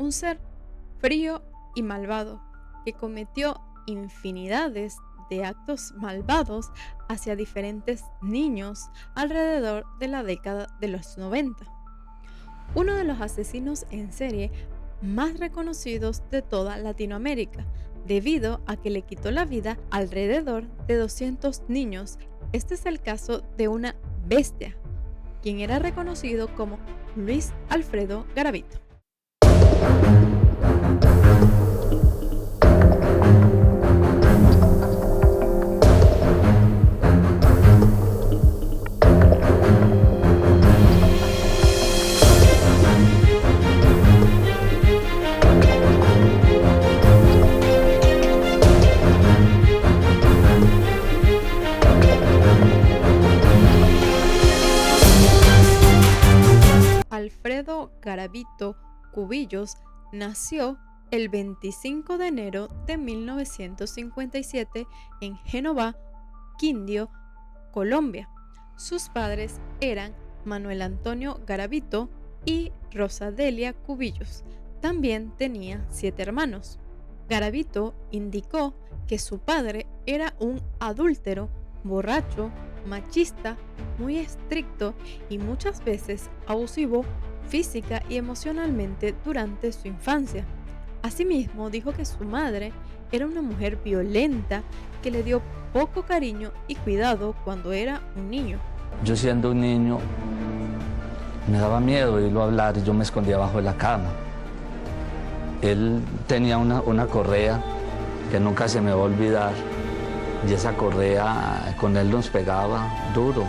un ser frío y malvado que cometió infinidades de actos malvados hacia diferentes niños alrededor de la década de los 90. Uno de los asesinos en serie más reconocidos de toda Latinoamérica, debido a que le quitó la vida alrededor de 200 niños. Este es el caso de una bestia, quien era reconocido como Luis Alfredo Garavito. Alfredo Garavito Cubillos nació el 25 de enero de 1957 en Génova, Quindío, Colombia. Sus padres eran Manuel Antonio Garavito y Rosadelia Cubillos. También tenía 7 hermanos. Garavito indicó que su padre era un adúltero, borracho, machista, muy estricto y muchas veces abusivo física y emocionalmente durante su infancia. Asimismo, dijo que su madre era una mujer violenta que le dio poco cariño y cuidado cuando era un niño. Yo siendo un niño me daba miedo oírlo hablar y yo me escondía bajo de la cama. Él tenía una correa que nunca se me va a olvidar y esa correa con él nos pegaba duro.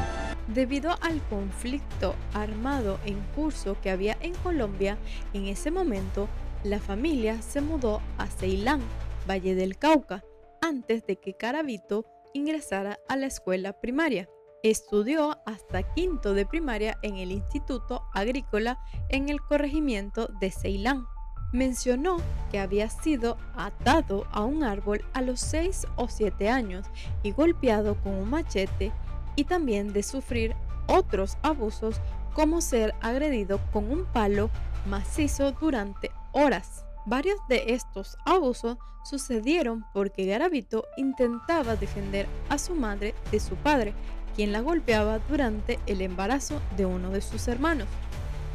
Debido al conflicto armado en curso que había en Colombia, en ese momento la familia se mudó a Ceilán, Valle del Cauca, antes de que Garavito ingresara a la escuela primaria. Estudió hasta quinto de primaria en el Instituto Agrícola en el corregimiento de Ceilán. Mencionó que había sido atado a un árbol a los 6 o 7 años y golpeado con un machete, y también de sufrir otros abusos como ser agredido con un palo macizo durante horas. Varios de estos abusos sucedieron porque Garavito intentaba defender a su madre de su padre, quien la golpeaba durante el embarazo de uno de sus hermanos.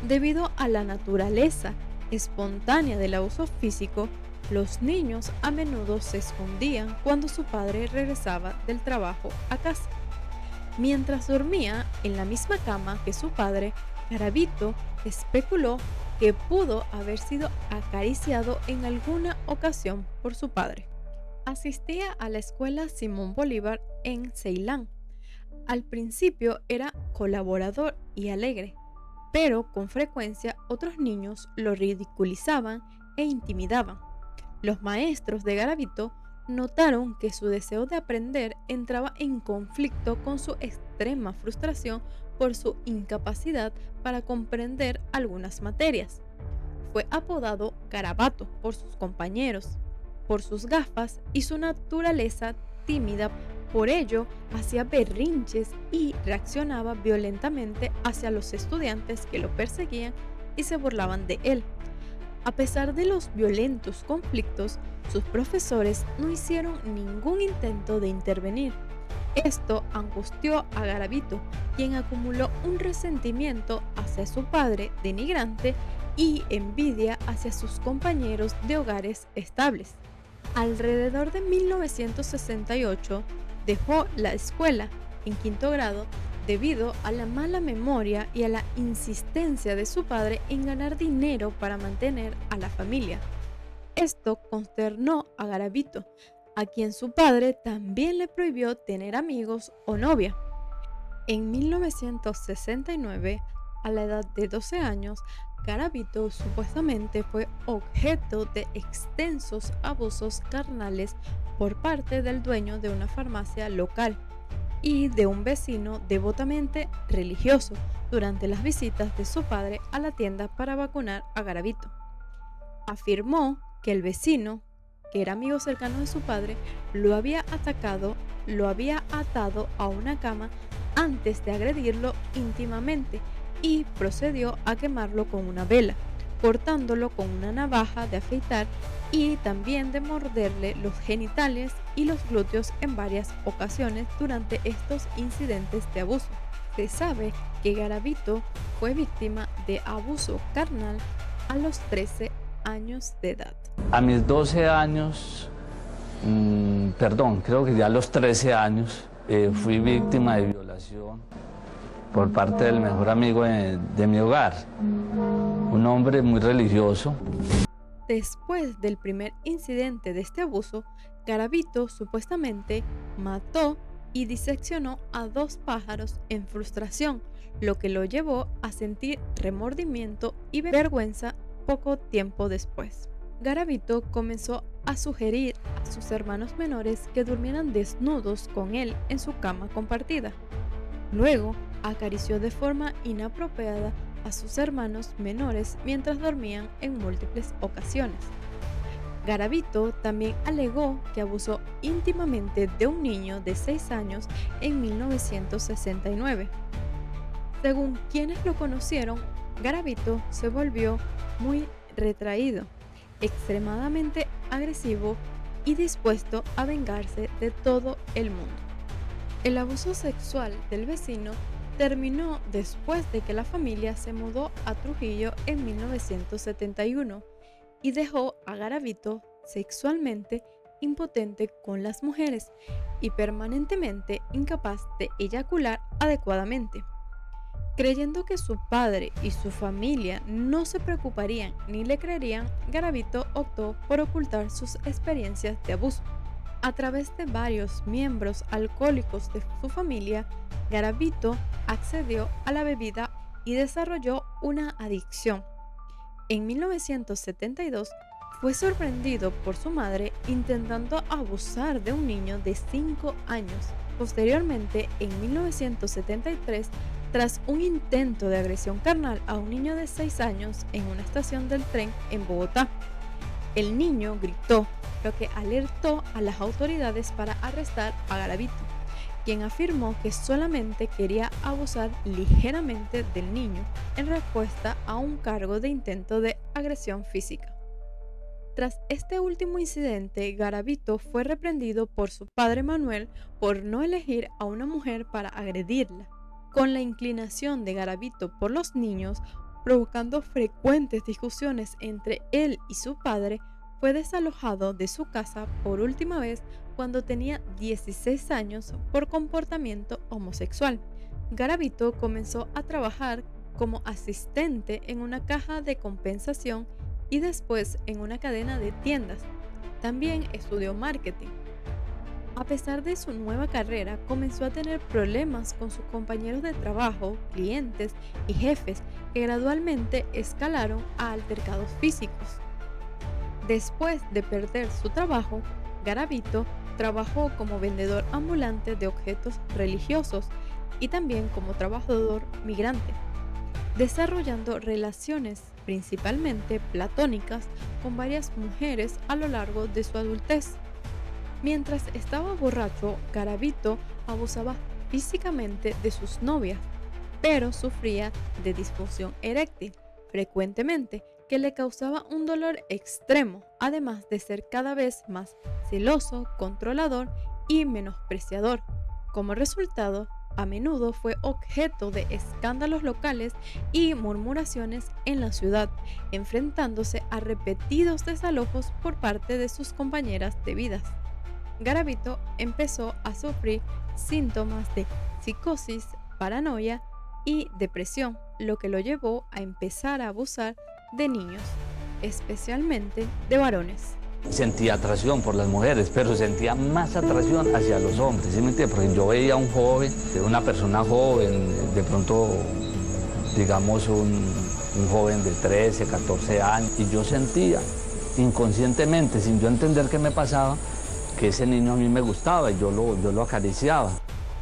Debido a la naturaleza espontánea del abuso físico, los niños a menudo se escondían cuando su padre regresaba del trabajo a casa. Mientras dormía en la misma cama que su padre, Garavito especuló que pudo haber sido acariciado en alguna ocasión por su padre. Asistía a la escuela Simón Bolívar en Ceilán. Al principio era colaborador y alegre, pero con frecuencia otros niños lo ridiculizaban e intimidaban. Los maestros de Garavito notaron que su deseo de aprender entraba en conflicto con su extrema frustración por su incapacidad para comprender algunas materias. Fue apodado Garabato por sus compañeros, por sus gafas y su naturaleza tímida. Por ello, hacía berrinches y reaccionaba violentamente hacia los estudiantes que lo perseguían y se burlaban de él. A pesar de los violentos conflictos, sus profesores no hicieron ningún intento de intervenir. Esto angustió a Garavito, quien acumuló un resentimiento hacia su padre denigrante y envidia hacia sus compañeros de hogares estables. Alrededor de 1968, dejó la escuela en quinto grado debido a la mala memoria y a la insistencia de su padre en ganar dinero para mantener a la familia. Esto consternó a Garavito, a quien su padre también le prohibió tener amigos o novia. En 1969, a la edad de 12 años, Garavito supuestamente fue objeto de extensos abusos carnales por parte del dueño de una farmacia local y de un vecino devotamente religioso durante las visitas de su padre a la tienda para vacunar a Garavito. Afirmó que el vecino, que era amigo cercano de su padre, lo había atado a una cama antes de agredirlo íntimamente y procedió a quemarlo con una vela. cortándolo con una navaja de afeitar y también de morderle los genitales y los glúteos en varias ocasiones durante estos incidentes de abuso. Se sabe que Garavito fue víctima de abuso carnal a los 13 años de edad. A mis 12 años, creo que ya a los 13 años, fui víctima de violación por parte del mejor amigo de mi hogar, un hombre muy religioso. Después del primer incidente de este abuso, Garavito supuestamente mató y diseccionó a 2 pájaros en frustración, lo que lo llevó a sentir remordimiento y vergüenza poco tiempo después. Garavito comenzó a sugerir a sus hermanos menores que durmieran desnudos con él en su cama compartida. Luego, acarició de forma inapropiada a sus hermanos menores mientras dormían en múltiples ocasiones. Garavito también alegó que abusó íntimamente de un niño de 6 años en 1969. Según quienes lo conocieron, Garavito se volvió muy retraído, extremadamente agresivo y dispuesto a vengarse de todo el mundo. El abuso sexual del vecino terminó después de que la familia se mudó a Trujillo en 1971 y dejó a Garavito sexualmente impotente con las mujeres y permanentemente incapaz de eyacular adecuadamente. Creyendo que su padre y su familia no se preocuparían ni le creerían, Garavito optó por ocultar sus experiencias de abuso. A través de varios miembros alcohólicos de su familia, Garavito accedió a la bebida y desarrolló una adicción. En 1972 fue sorprendido por su madre intentando abusar de un niño de 5 años. Posteriormente, en 1973, tras un intento de agresión carnal a un niño de 6 años en una estación del tren en Bogotá, el niño gritó, lo que alertó a las autoridades para arrestar a Garavito, quien afirmó que solamente quería abusar ligeramente del niño en respuesta a un cargo de intento de agresión física. Tras este último incidente, Garavito fue reprendido por su padre Manuel por no elegir a una mujer para agredirla. Con la inclinación de Garavito por los niños, provocando frecuentes discusiones entre él y su padre, fue desalojado de su casa por última vez cuando tenía 16 años por comportamiento homosexual. Garavito comenzó a trabajar como asistente en una caja de compensación y después en una cadena de tiendas. También estudió marketing. A pesar de su nueva carrera, comenzó a tener problemas con sus compañeros de trabajo, clientes y jefes que gradualmente escalaron a altercados físicos. Después de perder su trabajo, Garavito trabajó como vendedor ambulante de objetos religiosos y también como trabajador migrante, desarrollando relaciones principalmente platónicas con varias mujeres a lo largo de su adultez. Mientras estaba borracho, Garavito abusaba físicamente de sus novias, pero sufría de disfunción eréctil frecuentemente, que le causaba un dolor extremo, además de ser cada vez más celoso, controlador y menospreciador. Como resultado, a menudo fue objeto de escándalos locales y murmuraciones en la ciudad, enfrentándose a repetidos desalojos por parte de sus compañeras de vidas. Garavito empezó a sufrir síntomas de psicosis, paranoia y depresión, lo que lo llevó a empezar a abusar de niños, especialmente de varones. Sentía atracción por las mujeres, pero sentía más atracción hacia los hombres, ¿sí me entiendes? Porque yo veía a un joven, una persona joven, de pronto, digamos, un joven de 13, 14 años, y yo sentía inconscientemente, sin yo entender qué me pasaba, que ese niño a mí me gustaba y yo lo acariciaba.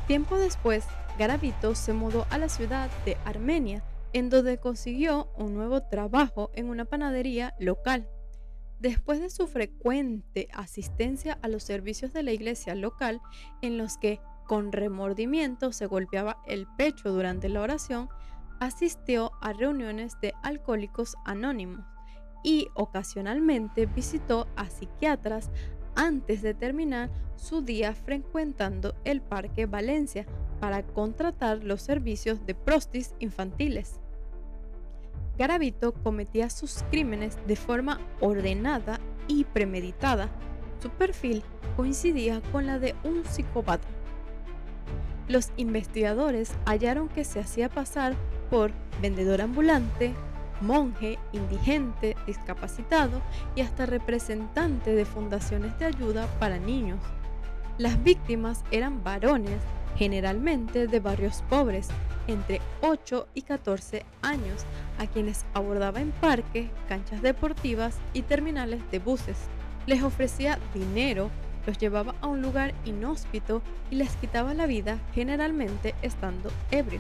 Tiempo después, Garavito se mudó a la ciudad de Armenia, en donde consiguió un nuevo trabajo en una panadería local. Después de su frecuente asistencia a los servicios de la iglesia local, en los que con remordimiento se golpeaba el pecho durante la oración, asistió a reuniones de alcohólicos anónimos y ocasionalmente visitó a psiquiatras antes de terminar su día frecuentando el Parque Valencia para contratar los servicios de prostis infantiles. Garavito cometía sus crímenes de forma ordenada y premeditada. Su perfil coincidía con la de un psicópata. Los investigadores hallaron que se hacía pasar por vendedor ambulante, monje, indigente, discapacitado y hasta representante de fundaciones de ayuda para niños. Las víctimas eran varones, generalmente de barrios pobres, entre 8 y 14 años, a quienes abordaba en parques, canchas deportivas y terminales de buses. Les ofrecía dinero, los llevaba a un lugar inhóspito y les quitaba la vida, generalmente estando ebrio.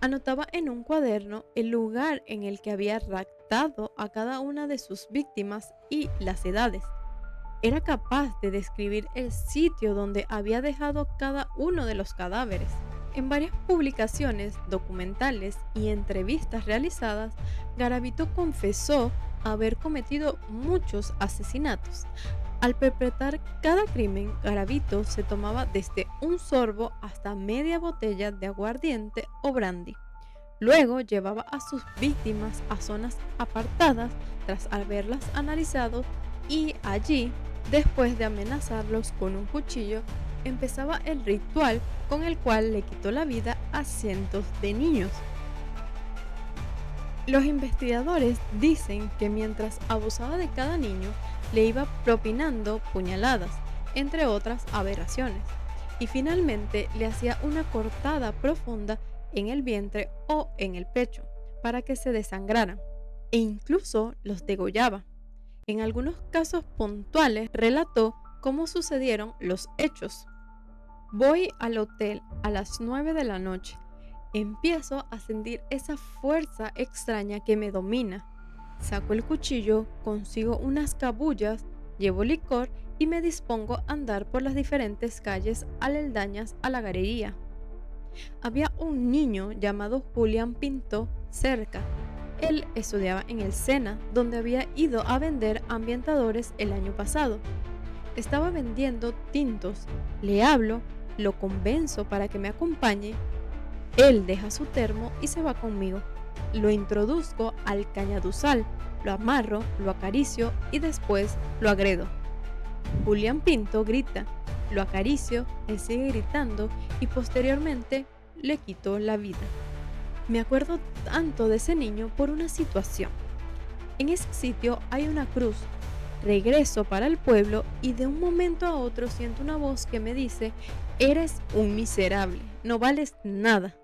Anotaba en un cuaderno el lugar en el que había raptado a cada una de sus víctimas y las edades. Era capaz de describir el sitio donde había dejado cada uno de los cadáveres. En varias publicaciones, documentales y entrevistas realizadas, Garavito confesó haber cometido muchos asesinatos. Al perpetrar cada crimen, Garavito se tomaba desde un sorbo hasta media botella de aguardiente o brandy. Luego llevaba a sus víctimas a zonas apartadas tras haberlas analizado y allí, después de amenazarlos con un cuchillo, empezaba el ritual con el cual le quitó la vida a cientos de niños. Los investigadores dicen que mientras abusaba de cada niño, le iba propinando puñaladas, entre otras aberraciones, y finalmente le hacía una cortada profunda en el vientre o en el pecho para que se desangraran, e incluso los degollaba. En algunos casos puntuales relató cómo sucedieron los hechos. Voy al hotel a las 9 de la noche. Empiezo a sentir esa fuerza extraña que me domina. Saco el cuchillo, consigo unas cabullas, llevo licor y me dispongo a andar por las diferentes calles aledañas a la galería. Había un niño llamado Julián Pinto cerca. Él estudiaba en el SENA, donde había ido a vender ambientadores el año pasado. Estaba vendiendo tintos. Le hablo, lo convenzo para que me acompañe. Él deja su termo y se va conmigo. Lo introduzco al cañaduzal, lo amarro, lo acaricio y después lo agredo. Julián Pinto grita, lo acaricio, él sigue gritando y posteriormente le quito la vida. Me acuerdo tanto de ese niño por una situación. En ese sitio hay una cruz. Regreso para el pueblo y de un momento a otro siento una voz que me dice: eres un miserable, no vales nada.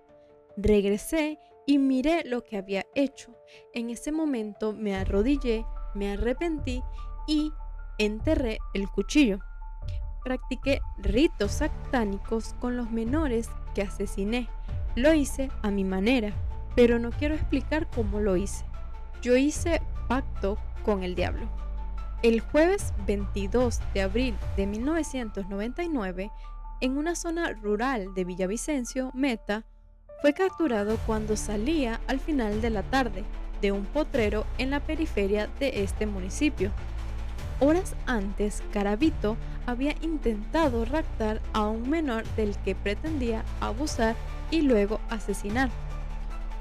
Regresé y miré lo que había hecho. En ese momento me arrodillé, me arrepentí y enterré el cuchillo. Practiqué ritos satánicos con los menores que asesiné. Lo hice a mi manera, pero no quiero explicar cómo lo hice. Yo hice pacto con el diablo. El jueves 22 de abril de 1999, en una zona rural de Villavicencio, Meta, fue capturado cuando salía al final de la tarde de un potrero en la periferia de este municipio. Horas antes, Garavito había intentado raptar a un menor del que pretendía abusar y luego asesinar.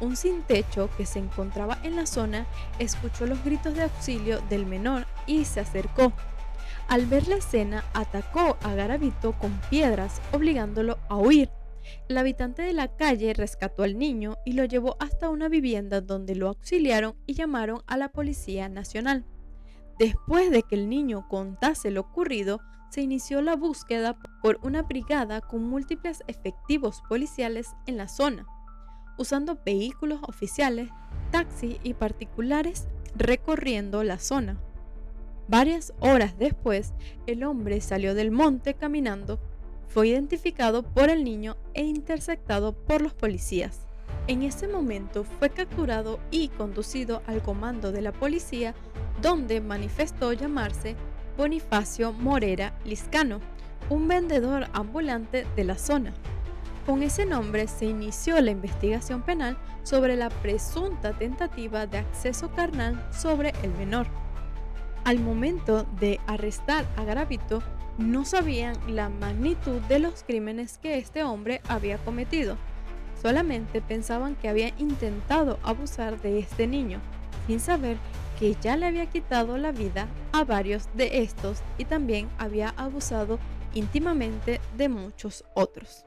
Un sin techo que se encontraba en la zona escuchó los gritos de auxilio del menor y se acercó. Al ver la escena, atacó a Garavito con piedras, obligándolo a huir. El habitante de la calle rescató al niño y lo llevó hasta una vivienda donde lo auxiliaron y llamaron a la Policía Nacional. Después de que el niño contase lo ocurrido, se inició la búsqueda por una brigada con múltiples efectivos policiales en la zona, usando vehículos oficiales, taxis y particulares recorriendo la zona. Varias horas después, el hombre salió del monte caminando, fue identificado por el niño e interceptado por los policías. En ese momento fue capturado y conducido al comando de la policía, donde manifestó llamarse Bonifacio Morera Liscano, un vendedor ambulante de la zona. Con ese nombre se inició la investigación penal sobre la presunta tentativa de acceso carnal sobre el menor. Al momento de arrestar a Garavito, no sabían la magnitud de los crímenes que este hombre había cometido. Solamente pensaban que había intentado abusar de este niño, sin saber que ya le había quitado la vida a varios de estos y también había abusado íntimamente de muchos otros.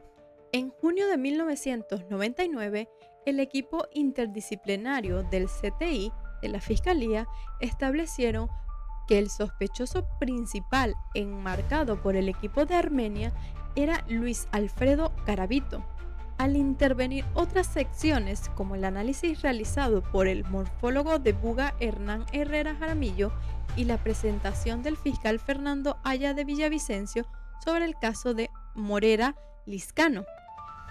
En junio de 1999, el equipo interdisciplinario del CTI de la Fiscalía establecieron que el sospechoso principal enmarcado por el equipo de Armenia era Luis Alfredo Garavito. Al intervenir otras secciones, como el análisis realizado por el morfólogo de Buga Hernán Herrera Jaramillo y la presentación del fiscal Fernando Aya de Villavicencio sobre el caso de Morera Liscano,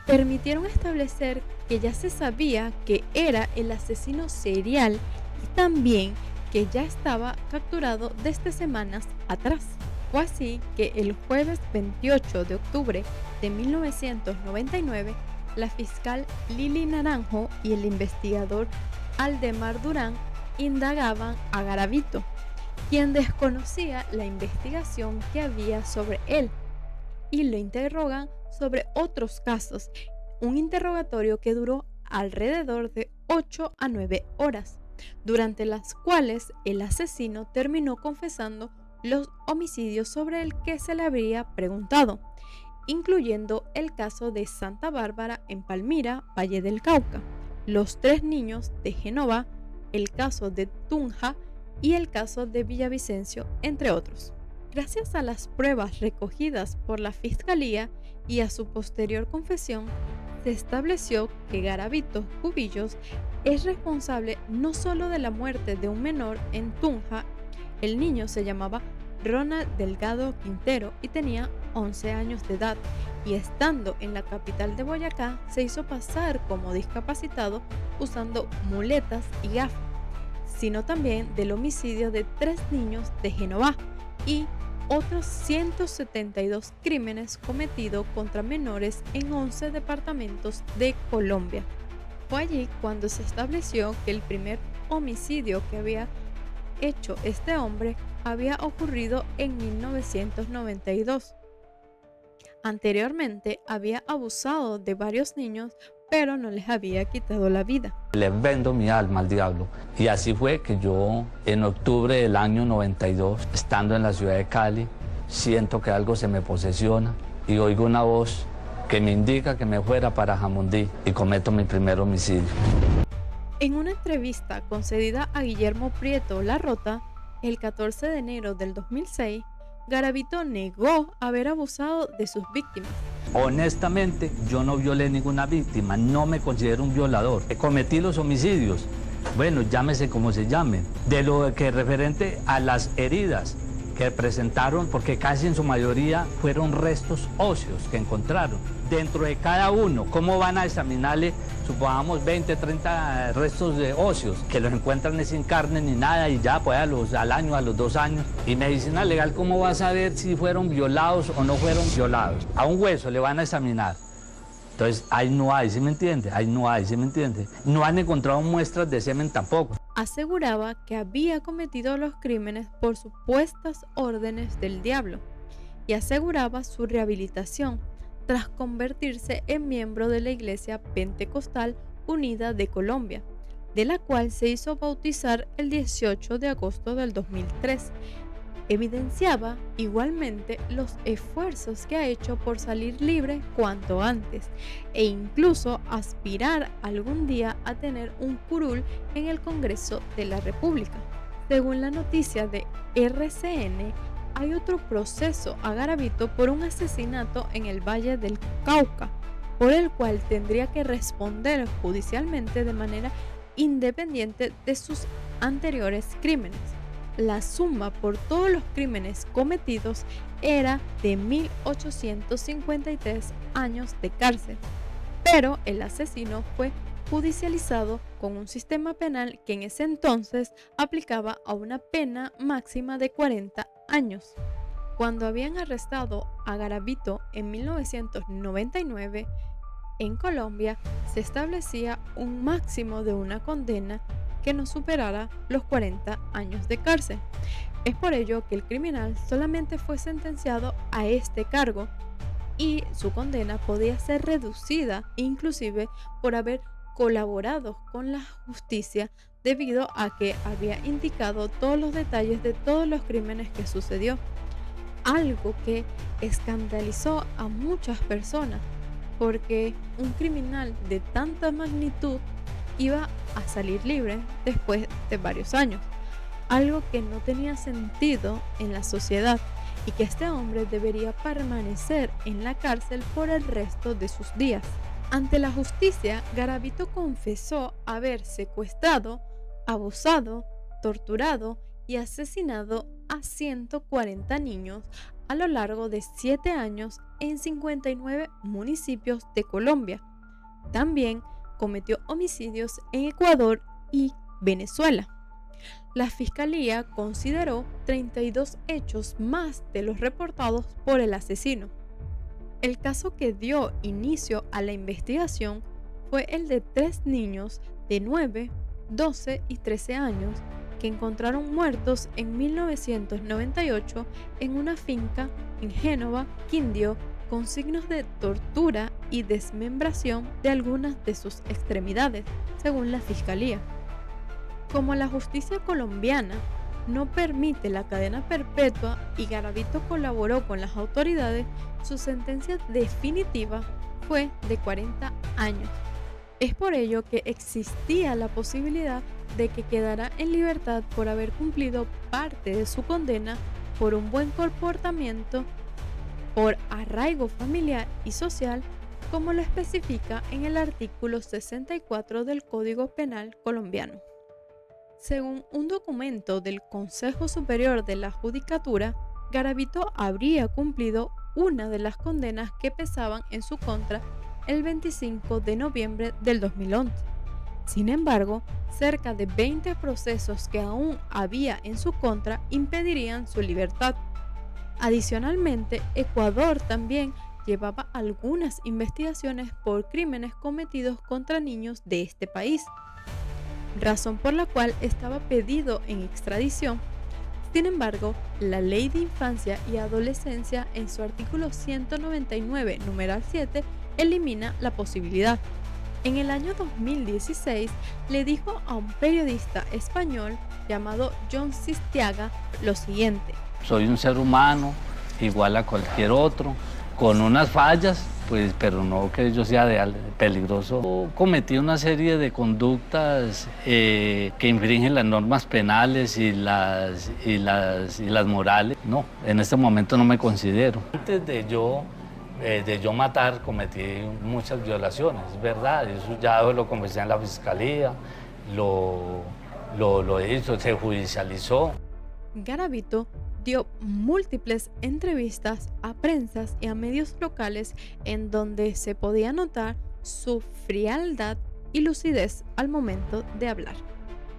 permitieron establecer que ya se sabía que era el asesino serial y también que ya estaba capturado desde semanas atrás. Fue así que el jueves 28 de octubre de 1999, la fiscal Lili Naranjo y el investigador Aldemar Durán indagaban a Garavito, quien desconocía la investigación que había sobre él, y lo interrogan sobre otros casos, un interrogatorio que duró alrededor de 8 a 9 horas, durante las cuales el asesino terminó confesando los homicidios sobre el que se le habría preguntado, incluyendo el caso de Santa Bárbara en Palmira, Valle del Cauca, los 3 niños de Génova, el caso de Tunja y el caso de Villavicencio, entre otros. Gracias a las pruebas recogidas por la Fiscalía y a su posterior confesión, se estableció que Garavito Cubillos es responsable no solo de la muerte de un menor en Tunja. El niño se llamaba Ronald Delgado Quintero y tenía 11 años de edad, y estando en la capital de Boyacá se hizo pasar como discapacitado usando muletas y gafas, sino también del homicidio de 3 niños de Génova y otros 172 crímenes cometidos contra menores en 11 departamentos de Colombia. Fue allí cuando se estableció que el primer homicidio que había hecho este hombre había ocurrido en 1992. Anteriormente había abusado de varios niños, pero no les había quitado la vida. Le vendo mi alma al diablo. Y así fue que yo, en octubre del año 92, estando en la ciudad de Cali, siento que algo se me posesiona y oigo una voz que me indica que me fuera para Jamundí y cometo mi primer homicidio. En una entrevista concedida a Guillermo Prieto Larrota, el 14 de enero del 2006, Garavito negó haber abusado de sus víctimas. Honestamente, yo no violé ninguna víctima, no me considero un violador. Cometí los homicidios, bueno, llámese como se llame, de lo que referente a las heridas que presentaron, porque casi en su mayoría fueron restos óseos que encontraron. Dentro de cada uno, ¿cómo van a examinarle, supongamos, 20, 30 restos de óseos, que los encuentran sin carne ni nada y ya pues al año, a los 2 años? Y medicina legal, ¿cómo va a saber si fueron violados o no fueron violados? A un hueso le van a examinar. Entonces, ahí no hay, ¿sí me entiende? Ahí no hay, ¿sí me entiende? No han encontrado muestras de semen tampoco. Aseguraba que había cometido los crímenes por supuestas órdenes del diablo y aseguraba su rehabilitación tras convertirse en miembro de la Iglesia Pentecostal Unida de Colombia, de la cual se hizo bautizar el 18 de agosto del 2003. Evidenciaba igualmente los esfuerzos que ha hecho por salir libre cuanto antes e incluso aspirar algún día a tener un curul en el Congreso de la República. Según la noticia de RCN, hay otro proceso a Garavito por un asesinato en el Valle del Cauca, por el cual tendría que responder judicialmente de manera independiente de sus anteriores crímenes. La suma por todos los crímenes cometidos era de 1.853 años de cárcel, pero el asesino fue judicializado con un sistema penal que en ese entonces aplicaba a una pena máxima de 40 años. Cuando habían arrestado a Garavito en 1999, En Colombia se establecía un máximo de una condena que no superara los 40 años de cárcel. Es por ello que el criminal solamente fue sentenciado a este cargo y su condena podía ser reducida inclusive por haber colaborado con la justicia debido a que había indicado todos los detalles de todos los crímenes que sucedió. Algo que escandalizó a muchas personas porque un criminal de tanta magnitud iba a salir libre después de varios años, algo que no tenía sentido en la sociedad y que este hombre debería permanecer en la cárcel por el resto de sus días. Ante la justicia, Garavito confesó haber secuestrado, abusado, torturado y asesinado a 140 niños a lo largo de 7 años en 59 municipios de Colombia. También cometió homicidios en Ecuador y Venezuela. La fiscalía consideró 32 hechos más de los reportados por el asesino. El caso que dio inicio a la investigación fue el de 3 niños de 9, 12 y 13 años que encontraron muertos en 1998 en una finca en Génova, Quindío, con signos de tortura y desmembración de algunas de sus extremidades, según la fiscalía. Como la justicia colombiana no permite la cadena perpetua y Garavito colaboró con las autoridades, su sentencia definitiva fue de 40 años. Es por ello que existía la posibilidad de que quedara en libertad por haber cumplido parte de su condena por un buen comportamiento, por arraigo familiar y social, como lo especifica en el artículo 64 del Código Penal colombiano. Según un documento del Consejo Superior de la Judicatura, Garavito habría cumplido una de las condenas que pesaban en su contra el 25 de noviembre del 2011. Sin embargo, cerca de 20 procesos que aún había en su contra impedirían su libertad. Adicionalmente, Ecuador también llevaba algunas investigaciones por crímenes cometidos contra niños de este país, razón por la cual estaba pedido en extradición. Sin embargo, la Ley de Infancia y Adolescencia en su artículo 199, numeral 7, elimina la posibilidad. En el año 2016 le dijo a un periodista español llamado John Sistiaga lo siguiente: soy un ser humano igual a cualquier otro, con unas fallas, pues, pero no que yo sea peligroso. Cometí una serie de conductas que infringen las normas penales y las morales. No, en este momento no me considero. Antes de yo matar, cometí muchas violaciones, es verdad, eso ya lo confesé en la fiscalía, lo hizo, se judicializó. Garavito dio múltiples entrevistas a prensas y a medios locales en donde se podía notar su frialdad y lucidez al momento de hablar.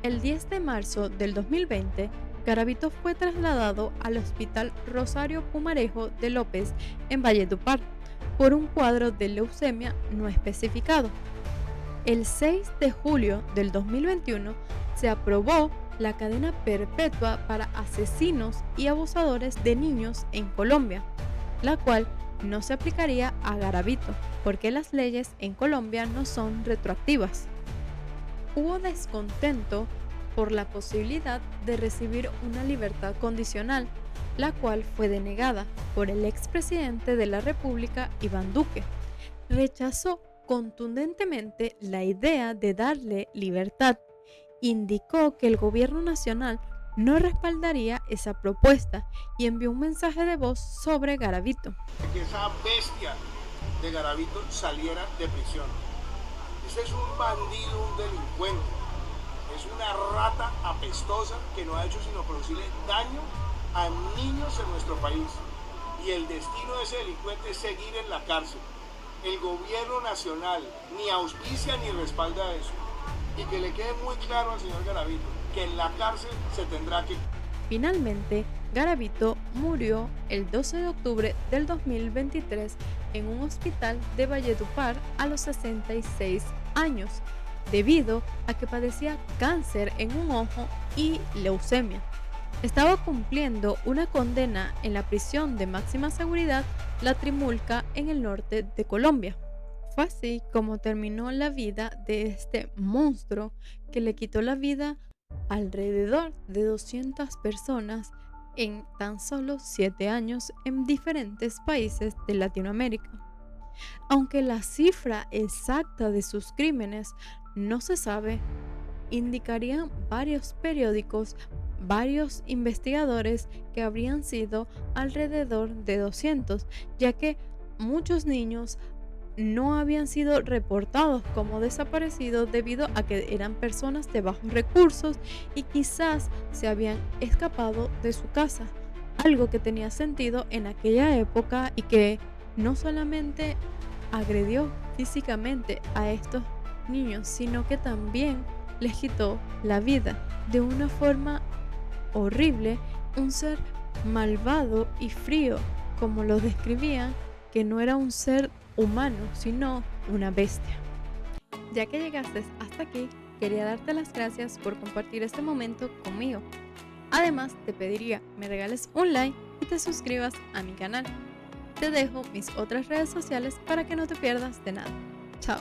El 10 de marzo del 2020, Garavito fue trasladado al Hospital Rosario Pumarejo de López en Valledupar por un cuadro de leucemia no especificado. El 6 de julio del 2021 se aprobó la cadena perpetua para asesinos y abusadores de niños en Colombia, la cual no se aplicaría a Garavito, porque las leyes en Colombia no son retroactivas. Hubo descontento por la posibilidad de recibir una libertad condicional, la cual fue denegada por el expresidente de la República, Iván Duque. Rechazó contundentemente la idea de darle libertad. Indicó que el gobierno nacional no respaldaría esa propuesta y envió un mensaje de voz sobre Garavito. Que esa bestia de Garavito saliera de prisión. Ese es un bandido, un delincuente, es una rata apestosa que no ha hecho sino producirle daño a niños en nuestro país. Y el destino de ese delincuente es seguir en la cárcel. El gobierno nacional ni auspicia ni respalda eso. Y que le quede muy claro al señor Garavito que en la cárcel se tendrá que... Finalmente, Garavito murió el 12 de octubre del 2023 en un hospital de Valledupar a los 66 años, debido a que padecía cáncer en un ojo y leucemia. Estaba cumpliendo una condena en la prisión de máxima seguridad La Trimulca en el norte de Colombia. Fue así como terminó la vida de este monstruo que le quitó la vida a alrededor de 200 personas en tan solo 7 años en diferentes países de Latinoamérica. Aunque la cifra exacta de sus crímenes no se sabe, indicarían varios periódicos, varios investigadores que habrían sido alrededor de 200, ya que muchos niños no habían sido reportados como desaparecidos debido a que eran personas de bajos recursos y quizás se habían escapado de su casa, algo que tenía sentido en aquella época y que no solamente agredió físicamente a estos niños, sino que también les quitó la vida de una forma horrible, un ser malvado y frío, como lo describían, que no era un ser humano, sino una bestia. Ya que llegaste hasta aquí, quería darte las gracias por compartir este momento conmigo. Además, te pediría me regales un like y te suscribas a mi canal. Te dejo mis otras redes sociales para que no te pierdas de nada. Chao.